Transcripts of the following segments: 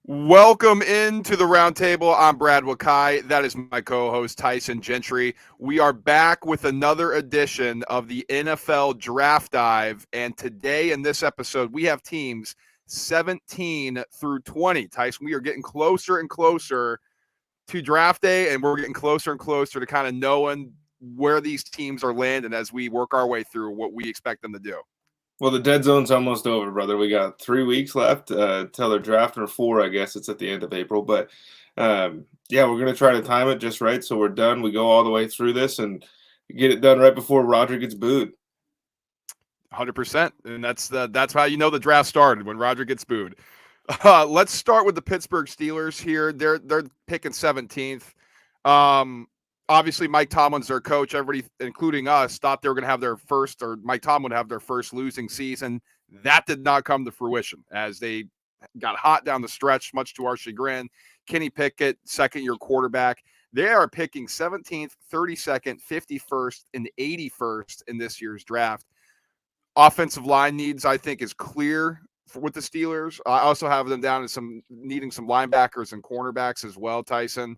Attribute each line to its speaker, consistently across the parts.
Speaker 1: Welcome into the roundtable. I'm Brad Wakai. That is my co-host Tyson Gentry. We are back with another edition of the NFL Draft Dive, and today in this episode we have teams 17 through 20. Tyson, we are getting closer and closer to draft day, and we're getting closer and closer to kind of knowing where these teams are landing as we work our way through what we expect them to do.
Speaker 2: Well, the dead zone's almost over, brother. We got 3 weeks left till they're drafting, or four, I guess. It's at the end of April. But, yeah, we're going to try to time it just right so we're done. We go all the way through this and get it done right before Roger gets booed.
Speaker 1: 100%, and that's how you know the draft started, when Roger gets booed. Let's start with the Pittsburgh Steelers here. They're picking 17th. Obviously, Mike Tomlin's their coach. Everybody, including us, thought they were going to have their first, or Mike Tomlin would have their first losing season. That did not come to fruition as they got hot down the stretch, much to our chagrin. Kenny Pickett, second-year quarterback. They are picking 17th, 32nd, 51st, and 81st in this year's draft. Offensive line needs, I think, is clear with the Steelers. I also have them down as needing some linebackers and cornerbacks as well, Tyson.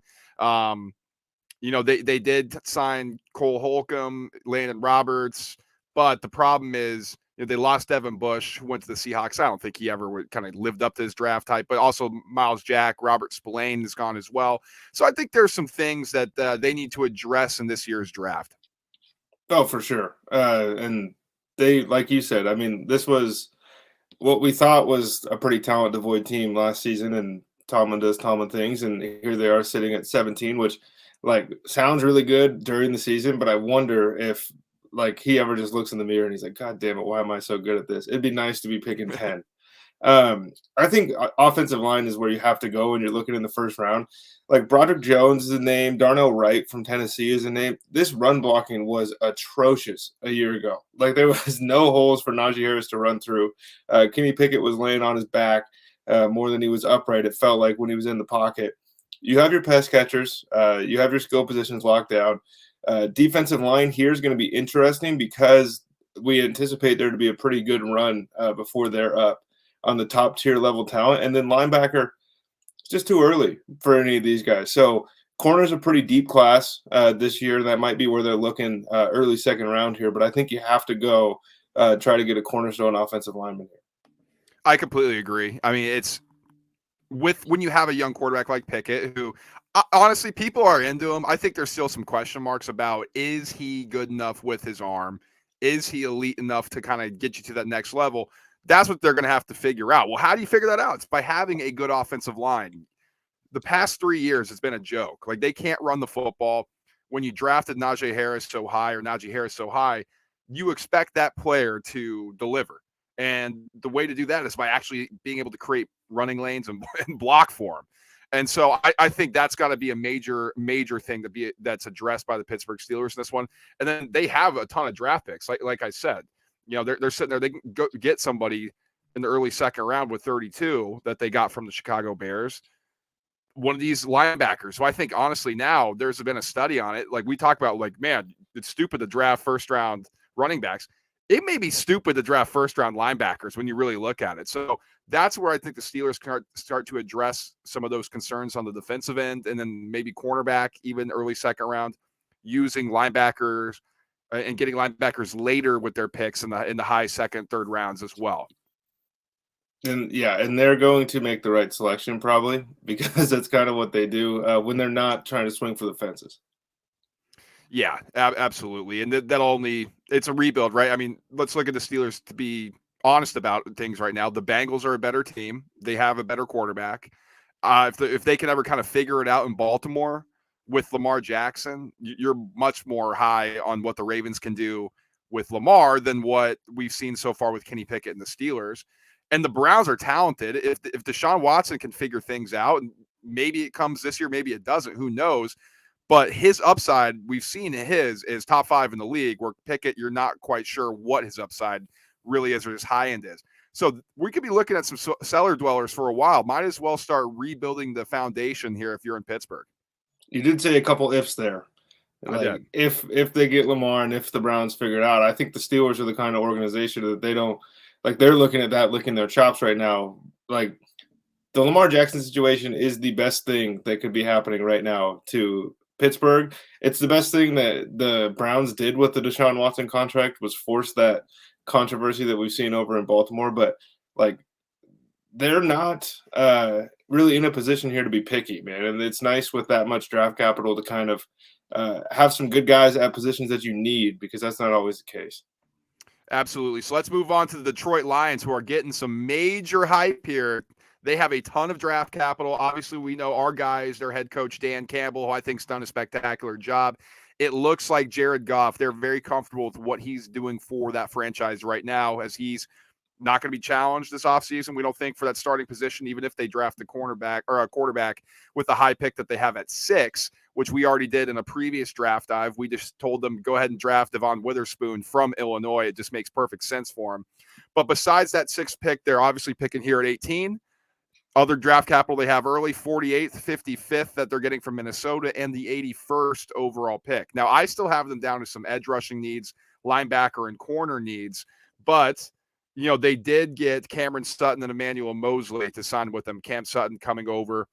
Speaker 1: They did sign Cole Holcomb, Landon Roberts, but the problem is they lost Devin Bush, who went to the Seahawks. I don't think he ever kind of lived up to his draft type, but also Miles Jack, Robert Spillane is gone as well. So I think there's some things that they need to address in this year's draft.
Speaker 2: Oh, for sure. And they, like you said, I mean, this was what we thought was a pretty talent devoid team last season, and Tomlin does Tomlin things, and here they are sitting at 17, which sounds really good during the season, but I wonder if he ever just looks in the mirror and he's like, God damn it, why am I so good at this? It'd be nice to be picking 10. I think offensive line is where you have to go when you're looking in the first round. Like Broderick Jones is a name, Darnell Wright from Tennessee is a name. This run blocking was atrocious a year ago. There was no holes for Najee Harris to run through. Kenny Pickett was laying on his back more than he was upright, it felt like, when he was in the pocket. You have your pass catchers. You have your skill positions locked down. Defensive line here is going to be interesting because we anticipate there to be a pretty good run before they're up on the top tier level talent. And then linebacker, it's just too early for any of these guys. So corner's a pretty deep class this year. That might be where they're looking early second round here. But I think you have to go try to get a cornerstone offensive lineman here.
Speaker 1: I completely agree. I mean, it's when you have a young quarterback like Pickett, who honestly people are into him. I think there's still some question marks about, is he good enough with his arm? Is he elite enough to kind of get you to that next level? That's what they're going to have to figure out. Well, how do you figure that out? It's by having a good offensive line. The past 3 years, it's been a joke. They can't run the football. When you drafted Najee Harris so high, you expect that player to deliver. And the way to do that is by actually being able to create running lanes and block for him. And so I think that's got to be a major thing that's addressed by the Pittsburgh Steelers in this one. And then they have a ton of draft picks. Like I said, they're sitting there. They can go get somebody in the early second round with 32 that they got from the Chicago Bears. One of these linebackers. So I think honestly now there's been a study on it. We talk about, man, it's stupid to draft first round running backs. It may be stupid to draft first round linebackers when you really look at it. So that's where I think the Steelers can start to address some of those concerns on the defensive end, and then maybe cornerback, even early second round, using linebackers and getting linebackers later with their picks in the high second, third rounds as well.
Speaker 2: And they're going to make the right selection probably, because that's kind of what they do when they're not trying to swing for the fences.
Speaker 1: Yeah, absolutely. And it's a rebuild, right? I mean, let's look at the Steelers to be honest about things right now. The Bengals are a better team. They have a better quarterback. If they can ever kind of figure it out in Baltimore with Lamar Jackson, you're much more high on what the Ravens can do with Lamar than what we've seen so far with Kenny Pickett and the Steelers. And the Browns are talented. If Deshaun Watson can figure things out, and maybe it comes this year, maybe it doesn't, who knows? But his upside, we've seen is top 5 in the league, where Pickett, you're not quite sure what his upside really is or his high end is. So we could be looking at some cellar dwellers for a while. Might as well start rebuilding the foundation here if you're in Pittsburgh.
Speaker 2: You did say a couple ifs there. If they get Lamar and if the Browns figure it out, I think the Steelers are the kind of organization that they don't – they're looking at that, licking their chops right now. the Lamar Jackson situation is the best thing that could be happening right now to Pittsburgh. It's the best thing that the Browns did with the Deshaun Watson contract was force that controversy that we've seen over in Baltimore. But like they're not really in a position here to be picky, man. And it's nice with that much draft capital to kind of have some good guys at positions that you need because that's not always the case.
Speaker 1: Absolutely. So let's move on to the Detroit Lions, who are getting some major hype here. They have a ton of draft capital. Obviously, we know our guys, their head coach, Dan Campbell, who I think's done a spectacular job. It looks like Jared Goff, they're very comfortable with what he's doing for that franchise right now, as he's not going to be challenged this offseason. We don't think for that starting position, even if they draft a cornerback or a quarterback with the high pick that they have at 6, which we already did in a previous draft dive. We just told them go ahead and draft Devon Witherspoon from Illinois. It just makes perfect sense for him. But besides that 6th pick, they're obviously picking here at 18. Other draft capital they have early, 48th, 55th that they're getting from Minnesota, and the 81st overall pick. Now, I still have them down to some edge rushing needs, linebacker and corner needs, but they did get Cameron Sutton and Emmanuel Mosley to sign with them. Cam Sutton coming over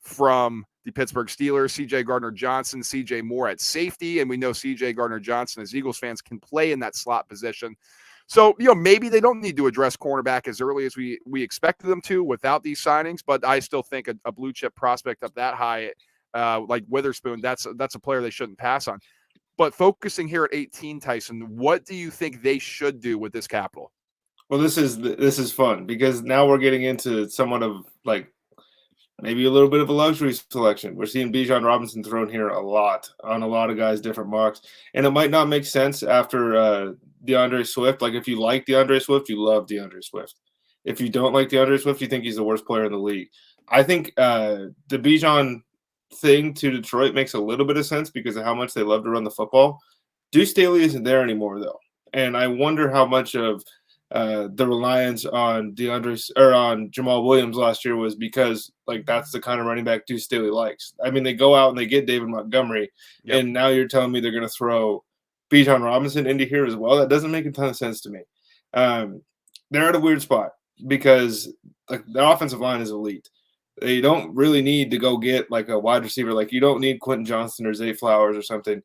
Speaker 1: from the Pittsburgh Steelers, C.J. Gardner-Johnson, C.J. Moore at safety, and we know C.J. Gardner-Johnson, as Eagles fans, can play in that slot position. So, maybe they don't need to address cornerback as early as we expected them to without these signings, but I still think a blue chip prospect up that high, like Witherspoon, that's a player they shouldn't pass on. But focusing here at 18, Tyson, what do you think they should do with this capital?
Speaker 2: Well, this is fun because now we're getting into somewhat of like maybe a little bit of a luxury selection. We're seeing Bijan Robinson thrown here a lot on a lot of guys' different mocks, and it might not make sense after DeAndre Swift. Like if you like DeAndre Swift, you love DeAndre Swift. If you don't like DeAndre Swift, you think he's the worst player in the league. I think the Bijan thing to Detroit makes a little bit of sense because of how much they love to run the football. Deuce Staley isn't there anymore though, and I wonder how much of the reliance on on Jamal Williams last year was because like that's the kind of running back Deuce Staley likes. I mean, they go out and they get David Montgomery, and now you're telling me they're going to throw Bijan Robinson into here as well? That doesn't make a ton of sense to me. They're at a weird spot because like the offensive line is elite. They don't really need to go get like a wide receiver. Like you don't need Quentin Johnston or Zay Flowers or something.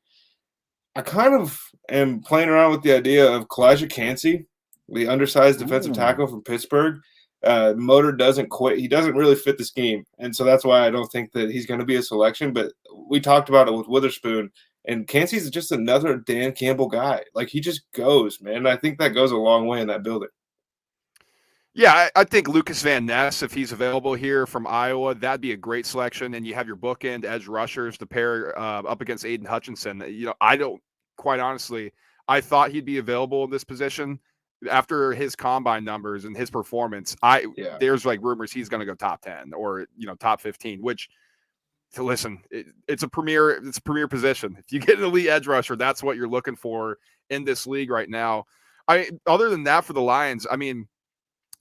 Speaker 2: I kind of am playing around with the idea of Kalijah Kancey, the undersized defensive tackle from Pittsburgh. Motor doesn't quit. He doesn't really fit the scheme. And so that's why I don't think that he's going to be a selection. But we talked about it with Witherspoon. And Kancey's just another Dan Campbell guy. Like, he just goes, man. I think that goes a long way in that building.
Speaker 1: Yeah, I think Lucas Van Ness, if he's available here from Iowa, that'd be a great selection. And you have your bookend edge rushers to pair up against Aiden Hutchinson. I don't, quite honestly, I thought he'd be available in this position after his combine numbers and his performance. There's like rumors he's going to go top 10 or top 15, which, to listen, it's a premier position. If you get an elite edge rusher, that's what you're looking for in this league right now. Other than that, for the Lions, I mean,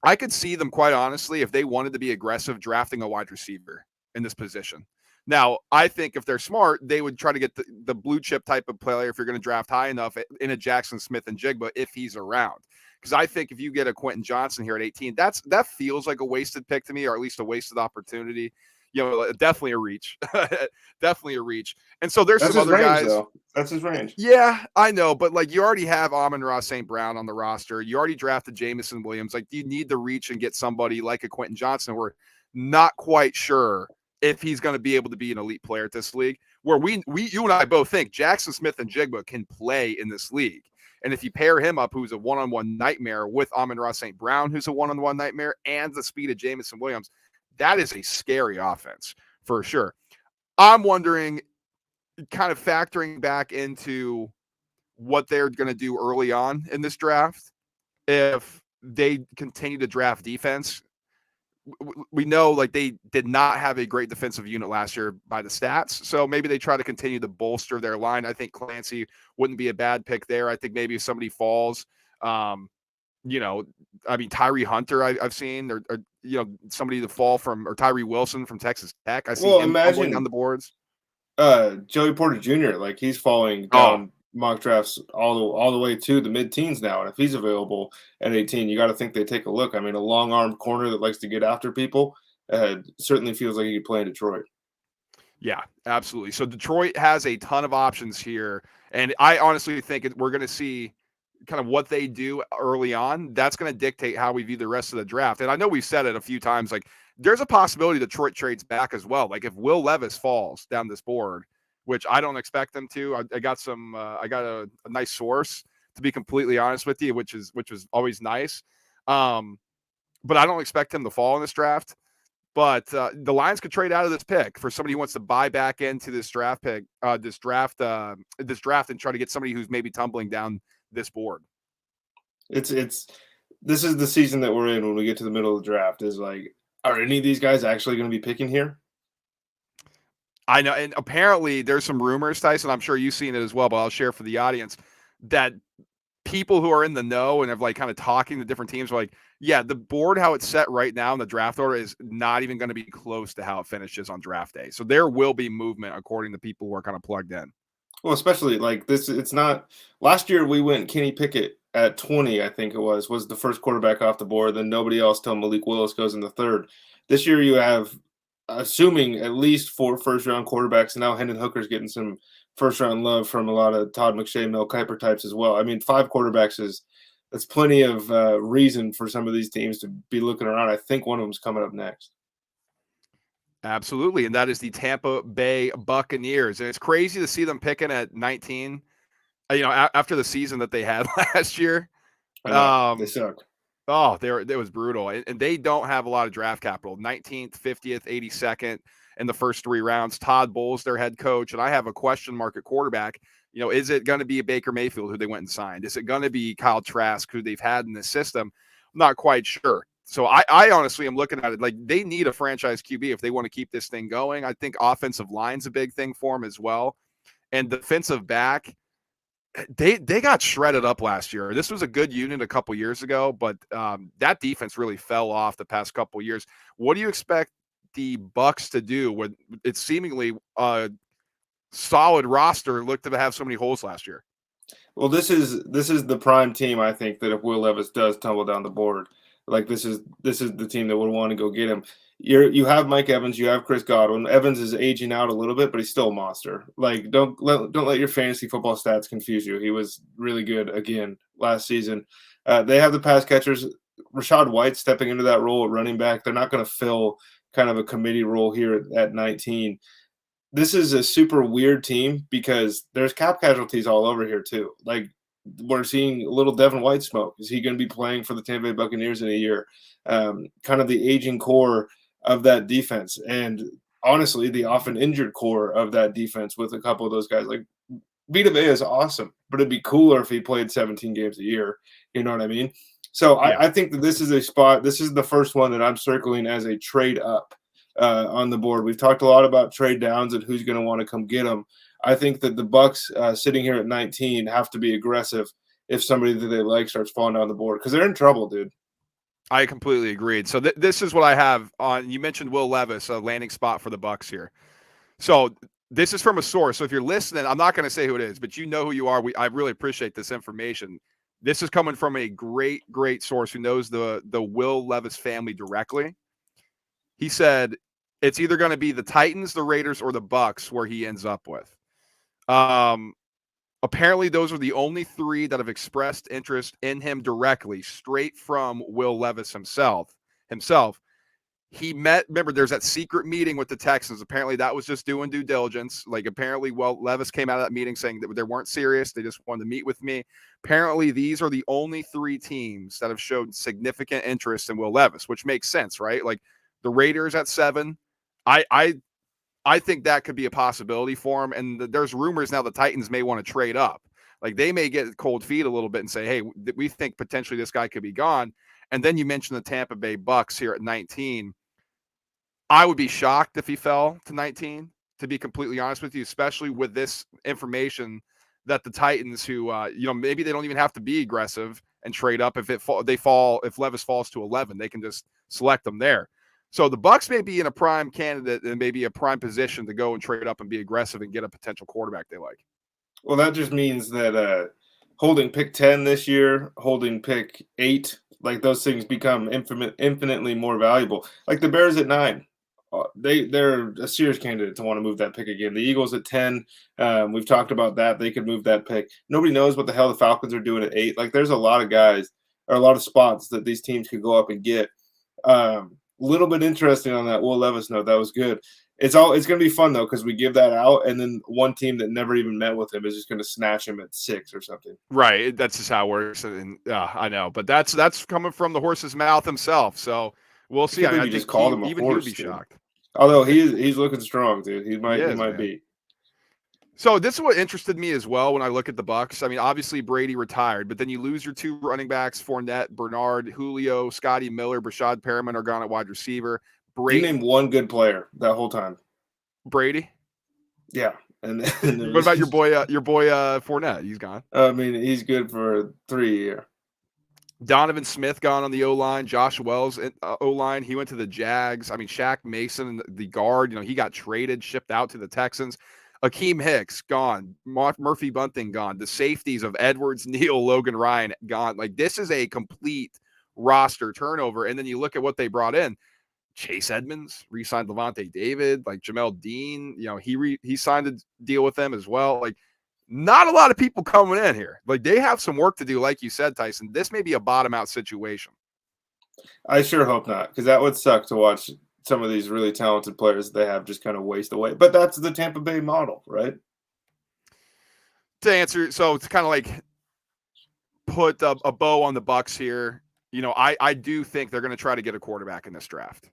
Speaker 1: I could see them, quite honestly, if they wanted to be aggressive, drafting a wide receiver in this position. Now, I think if they're smart, they would try to get the blue chip type of player if you're going to draft high enough in a Jackson Smith-Njigba if he's around. Because I think if you get a Quentin Johnston here at 18, that feels like a wasted pick to me, or at least a wasted opportunity. Definitely a reach. Definitely a reach. And so there's some other guys.
Speaker 2: Though. That's his range.
Speaker 1: Yeah, I know. But like you already have Amon-Ra St. Brown on the roster. You already drafted Jameson Williams. Like you need to reach and get somebody like a Quentin Johnston. We're not quite sure if he's going to be able to be an elite player at this league, where you and I both think Jackson Smith-Njigba can play in this league. And if you pair him up, who's a one-on-one nightmare, with Amon-Ra St. Brown, who's a one-on-one nightmare, and the speed of Jameson Williams, that is a scary offense for sure. I'm wondering, kind of factoring back into what they're going to do early on in this draft, if they continue to draft defense. We know like they did not have a great defensive unit last year by the stats. So maybe they try to continue to bolster their line. I think Clancy wouldn't be a bad pick there. I think maybe if somebody falls, Tyree Hunter I've seen, or somebody to fall from, or Tyree Wilson from Texas Tech. I see him falling on the boards.
Speaker 2: Joey Porter Jr., like he's falling down mock drafts all the way to the mid-teens now. And if he's available at 18, you got to think they take a look. I mean, a long-armed corner that likes to get after people, certainly feels like he could play in Detroit.
Speaker 1: Yeah, absolutely. So Detroit has a ton of options here, and I honestly think we're going to see kind of what they do early on. That's going to dictate how we view the rest of the draft. And I know we've said it a few times, like there's a possibility Detroit trades back as well. Like if Will Levis falls down this board, which I don't expect them to. I got a nice source, to be completely honest with you, which was always nice. But I don't expect him to fall in this draft. But the Lions could trade out of this pick for somebody who wants to buy back into this draft pick, this draft, and try to get somebody who's maybe tumbling down this board.
Speaker 2: This is the season that we're in when we get to the middle of the draft. Is like, are any of these guys actually going to be picking here?
Speaker 1: I know, and apparently there's some rumors, Tyson. I'm sure you've seen it as well, but I'll share for the audience that people who are in the know and have like kind of talking to different teams are like, yeah, the board how it's set right now in the draft order is not even going to be close to how it finishes on draft day. So there will be movement according to people who are kind of plugged in.
Speaker 2: Well, especially like this, it's not. Last year we went Kenny Pickett at 20, I think it was the first quarterback off the board. Then nobody else till Malik Willis goes in the third. This year you have, assuming at least 4 first-round quarterbacks, and now Hendon Hooker's getting some first-round love from a lot of Todd McShay, Mel Kiper types as well. I mean, 5 quarterbacks that's plenty of reason for some of these teams to be looking around. I think one of them's coming up next.
Speaker 1: Absolutely, and that is the Tampa Bay Buccaneers. And it's crazy to see them picking at 19, after the season that they had last year.
Speaker 2: They suck.
Speaker 1: Oh, it was brutal. And they don't have a lot of draft capital. 19th, 50th, 82nd in the first 3 rounds. Todd Bowles, their head coach, and I have a question mark at quarterback. Is it going to be Baker Mayfield, who they went and signed? Is it going to be Kyle Trask, who they've had in this system? I'm not quite sure. So I honestly am looking at it like they need a franchise QB if they want to keep this thing going. I think offensive line's a big thing for them as well. And defensive back, they got shredded up last year. This was a good unit a couple years ago, but that defense really fell off the past couple years. What do you expect the Bucs to do when it's seemingly a solid roster looked to have so many holes last year?
Speaker 2: Well, this is the prime team, I think, that if Will Levis does tumble down the board, like this is the team that would want to go get him. You have Mike Evans, you have Chris Godwin. Evans is aging out a little bit, but he's still a monster. Like don't let your fantasy football stats confuse you. He was really good again last season. They have the pass catchers. Rachaad White stepping into that role at running back. They're not going to fill kind of a committee role here at 19. This is a super weird team because there's cap casualties all over here too. Like we're seeing a little Devin White smoke. Is he going to be playing for the Tampa Bay Buccaneers in a year? Kind of the aging core of that defense, and honestly, the often injured core of that defense with a couple of those guys. Like Vita Vea is awesome, but it'd be cooler if he played 17 games a year. You know what I mean? So yeah. I think that this is a spot. This is the first one that I'm circling as a trade up on the board. We've talked a lot about trade downs and who's going to want to come get them. I think that the Bucs sitting here at 19 have to be aggressive if somebody that they like starts falling down the board because they're in trouble, dude.
Speaker 1: I completely agreed. So this is what I have on. You mentioned Will Levis, a landing spot for the Bucs here. So this is from a source. So if you're listening, I'm not going to say who it is, but you know who you are. I really appreciate this information. This is coming from a great source who knows the Will Levis family directly. He said it's either going to be the Titans, the Raiders, or the Bucs where he ends up with. Apparently, those are the only 3 that have expressed interest in him directly, straight from Will Levis himself. He remember, there's that secret meeting with the Texans. Apparently, that was just doing due diligence. Like, apparently, Levis came out of that meeting saying that they weren't serious. They just wanted to meet with me. Apparently, these are the only 3 teams that have showed significant interest in Will Levis, which makes sense, right? Like, the Raiders at 7. I think that could be a possibility for him. And there's rumors now the Titans may want to trade up. Like they may get cold feet a little bit and say, hey, we think potentially this guy could be gone. And then you mentioned the Tampa Bay Bucs here at 19. I would be shocked if he fell to 19, to be completely honest with you, especially with this information that the Titans who, maybe they don't even have to be aggressive and trade up. If Levis falls to 11, they can just select them there. So the Bucs may be in a prime candidate and maybe a prime position to go and trade up and be aggressive and get a potential quarterback they like.
Speaker 2: Well, that just means that holding pick 10 this year, holding pick 8, like those things become infinitely more valuable. Like the Bears at 9, they're a serious candidate to want to move that pick again. The Eagles at 10, we've talked about that. They could move that pick. Nobody knows what the hell the Falcons are doing at 8. Like there's a lot of guys or a lot of spots that these teams could go up and get. Little bit interesting on that Will Levis note. That was good. It's going to be fun though because we give that out, and then one team that never even met with him is just going to snatch him at 6 or something.
Speaker 1: Right. That's just how it works. And I know, but that's coming from the horse's mouth himself. So we'll see.
Speaker 2: I think
Speaker 1: just
Speaker 2: called him a
Speaker 1: even
Speaker 2: horse,
Speaker 1: he would be shocked.
Speaker 2: Although he's looking strong, dude. He might be.
Speaker 1: So this is what interested me as well when I look at the Bucs. I mean, obviously Brady retired, but then you lose your 2 running backs: Fournette, Bernard, Julio, Scotty Miller, Brashad Perriman are gone at wide receiver.
Speaker 2: You named one good player that whole time.
Speaker 1: Brady.
Speaker 2: Yeah. And
Speaker 1: what about your boy Fournette? He's gone.
Speaker 2: I mean, he's good for 3 years.
Speaker 1: Donovan Smith gone on the O-line. Josh Wells O-line. He went to the Jags. I mean, Shaq Mason, the guard, he got traded, shipped out to the Texans. Akeem Hicks gone. Murphy Bunting gone. The safeties of Edwards, Neal, Logan Ryan gone. Like this is a complete roster turnover. And then you look at what they brought in. Chase Edmonds re-signed Levante David, like Jamel Dean, he signed a deal with them as well. Like not a lot of people coming in here. Like they have some work to do. Like you said, Tyson, this may be a bottom out situation.
Speaker 2: I sure hope not, because that would suck to watch some of these really talented players they have just kind of waste away. But that's the Tampa Bay model, right?
Speaker 1: To answer, so it's kind of like put a bow on the Bucs here. I do think they're going to try to get a quarterback in this draft.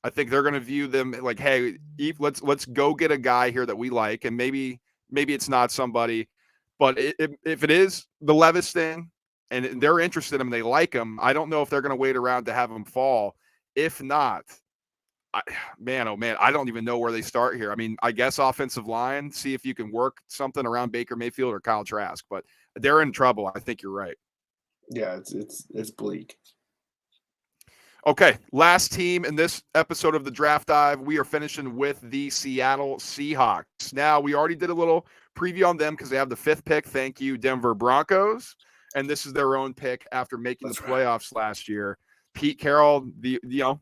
Speaker 1: I think they're going to view them like, hey, let's go get a guy here that we like, and maybe it's not somebody, but if it is the Levis thing, and they're interested in him, they like him. I don't know if they're going to wait around to have him fall. If not, oh man, I don't even know where they start here. I mean, I guess offensive line, see if you can work something around Baker Mayfield or Kyle Trask, but they're in trouble. I think you're right.
Speaker 2: Yeah, it's bleak.
Speaker 1: Okay, last team in this episode of the Draft Dive, we are finishing with the Seattle Seahawks. Now, we already did a little preview on them because they have the 5th pick. Thank you, Denver Broncos. And this is their own pick after making the playoffs last year. Pete Carroll,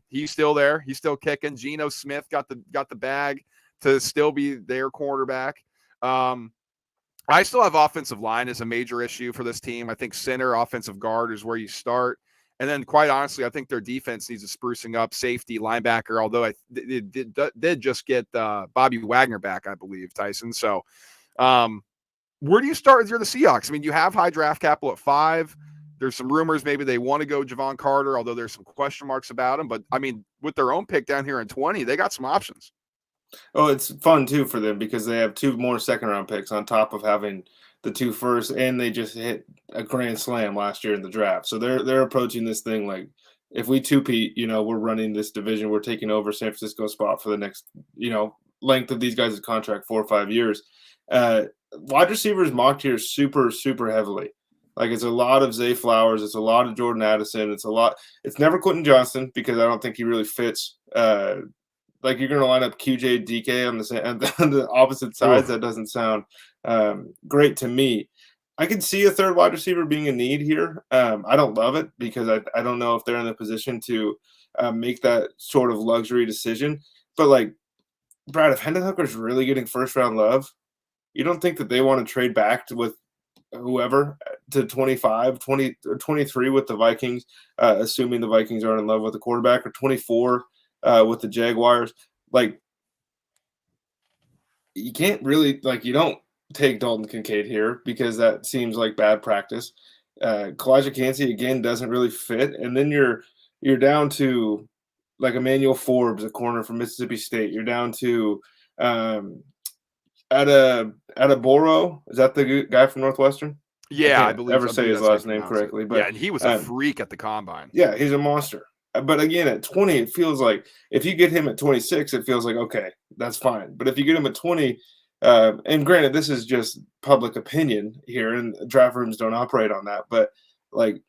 Speaker 1: he's still there. He's still kicking. Geno Smith got the bag to still be their quarterback. I still have offensive line as a major issue for this team. I think center, offensive guard is where you start. And then, quite honestly, I think their defense needs a sprucing up. Safety, linebacker, although they did just get Bobby Wagner back, I believe, Tyson. So where do you start if you're the Seahawks? I mean, you have high draft capital at 5. There's some rumors maybe they want to go Javon Carter, although there's some question marks about him. But, I mean, with their own pick down here in 20, they got some options.
Speaker 2: Oh, it's fun, too, for them because they have 2 more second-round picks on top of having the 2 first, and they just hit a grand slam last year in the draft. So they're approaching this thing like, if we two-peat, we're running this division. We're taking over San Francisco's spot for the next, length of these guys' contract, 4 or 5 years. Wide receivers mocked here super, super heavily. Like it's a lot of Zay Flowers. It's a lot of Jordan Addison. It's never Quentin Johnston because I don't think he really fits. Like you're going to line up QJ DK on the opposite sides. That doesn't sound great to me. I can see a third wide receiver being a need here. I don't love it because I don't know if they're in the position to make that sort of luxury decision. But like, Brad, if Hendon Hooker's really getting first round love, you don't think that they want to trade back with whoever to 25, 20, or 23 with the Vikings, assuming the Vikings aren't in love with the quarterback, or 24 with the Jaguars. Like, you can't really, you don't take Dalton Kincaid here because that seems like bad practice. Kalijah Kancey, again, doesn't really fit. And then you're down to, like, Emmanuel Forbes, a corner from Mississippi State. You're down to Adeboro. Is that the guy from Northwestern?
Speaker 1: Yeah, I believe.
Speaker 2: Never say his last name correctly, but
Speaker 1: yeah, and he was a freak at the combine.
Speaker 2: Yeah, he's a monster. But again, at 20, it feels like if you get him at 26, it feels like okay, that's fine. But if you get him at 20, and granted, this is just public opinion here, and draft rooms don't operate on that. But like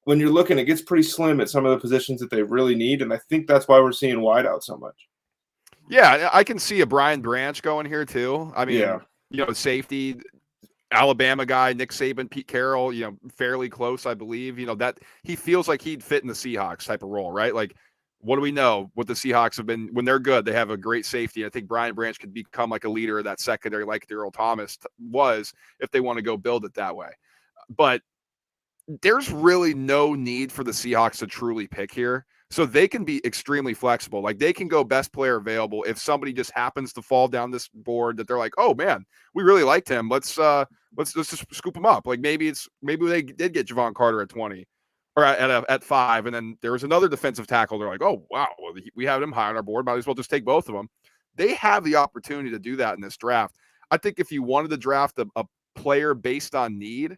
Speaker 2: when you're looking, it gets pretty slim at some of the positions that they really need, and I think that's why we're seeing wideout so much.
Speaker 1: Yeah, I can see a Brian Branch going here too. I mean, safety. Alabama guy, Nick Saban, Pete Carroll, fairly close, I believe. That he feels like he'd fit in the Seahawks type of role, right? Like, what do we know? What the Seahawks have been when they're good, they have a great safety. I think Brian Branch could become like a leader of that secondary, like Daryl Thomas was, if they want to go build it that way. But there's really no need for the Seahawks to truly pick here. So they can be extremely flexible. Like they can go best player available if somebody just happens to fall down this board that they're like, oh man, we really liked him. Let's just scoop him up. Like maybe they did get Javon Carter at 20 or at 5, and then there was another defensive tackle. They're like, oh wow, well, we have him high on our board. Might as well just take both of them. They have the opportunity to do that in this draft. I think if you wanted to draft a player based on need,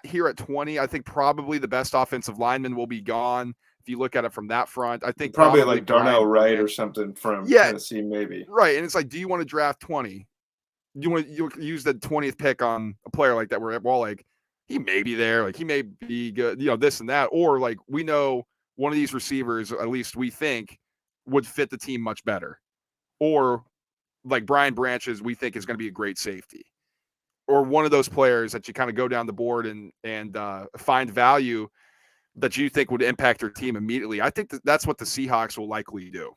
Speaker 1: here at 20, I think probably the best offensive lineman will be gone. If you look at it from that front, I think
Speaker 2: probably like Darnell Wright or something from Tennessee, maybe.
Speaker 1: Right. And it's like, do you want to draft 20? You want to use the 20th pick on a player like that where we're all like, he may be there, like he may be good, this and that. Or like we know one of these receivers, at least we think, would fit the team much better. Or like Brian Branches, we think is going to be a great safety. Or one of those players that you kind of go down the board and find value that you think would impact your team immediately. I think that's what the Seahawks will likely do.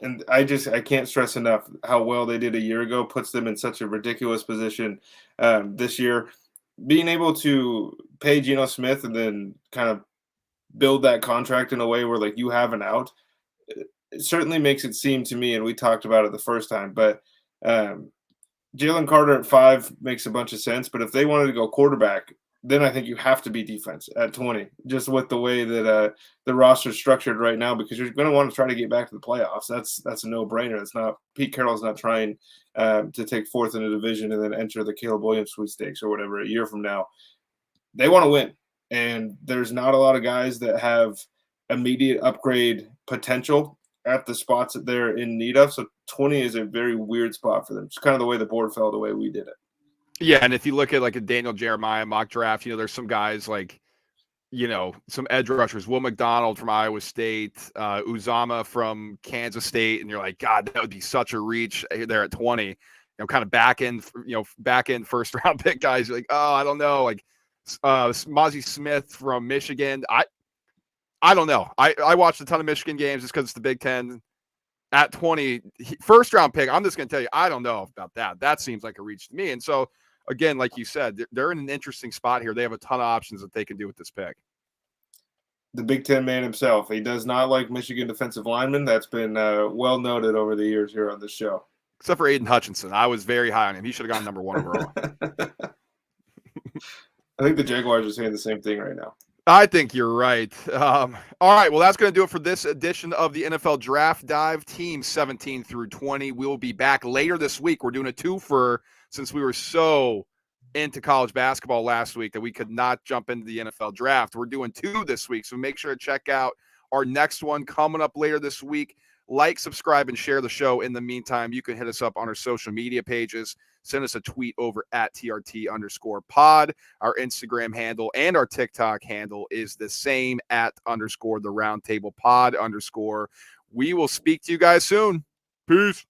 Speaker 2: And I can't stress enough how well they did a year ago puts them in such a ridiculous position this year. Being able to pay Geno Smith and then kind of build that contract in a way where like you have an out, it certainly makes it seem to me, and we talked about it the first time, but Jalen Carter at 5 makes a bunch of sense, but if they wanted to go quarterback, then I think you have to be defense at 20, just with the way that the roster is structured right now, because you're going to want to try to get back to the playoffs. That's a no-brainer. It's not Pete Carroll's not trying to take 4th in the division and then enter the Caleb Williams sweepstakes or whatever a year from now. They want to win, and there's not a lot of guys that have immediate upgrade potential at the spots that they're in need of. So 20 is a very weird spot for them. It's kind of the way the board fell, the way we did it.
Speaker 1: Yeah, and if you look at like a Daniel Jeremiah mock draft, there's some guys like, some edge rushers, Will McDonald from Iowa State, Uzama from Kansas State, and you're like, God, that would be such a reach there at 20. Kind of back end first round pick guys. You're like, oh, I don't know, like Mozzie Smith from Michigan. I don't know. I watched a ton of Michigan games just because it's the Big Ten. At 20, first round pick, I'm just going to tell you, I don't know about that. That seems like a reach to me. And so, again, like you said, they're in an interesting spot here. They have a ton of options that they can do with this pick.
Speaker 2: The Big Ten man himself. He does not like Michigan defensive linemen. That's been well noted over the years here on this show.
Speaker 1: Except for Aiden Hutchinson. I was very high on him. He should have gone number 1 overall.
Speaker 2: I think the Jaguars are saying the same thing right now.
Speaker 1: I think you're right. All right. Well, that's going to do it for this edition of the NFL Draft Dive. Teams 17 through 20. We'll be back later this week. We're doing a twofer since we were so into college basketball last week that we could not jump into the NFL Draft. We're doing 2 this week, so make sure to check out our next one coming up later this week. Like, subscribe, and share the show. In the meantime, you can hit us up on our social media pages. Send us a tweet over at TRT_pod. Our Instagram handle and our TikTok handle is the same at _the roundtable pod _. We will speak to you guys soon. Peace.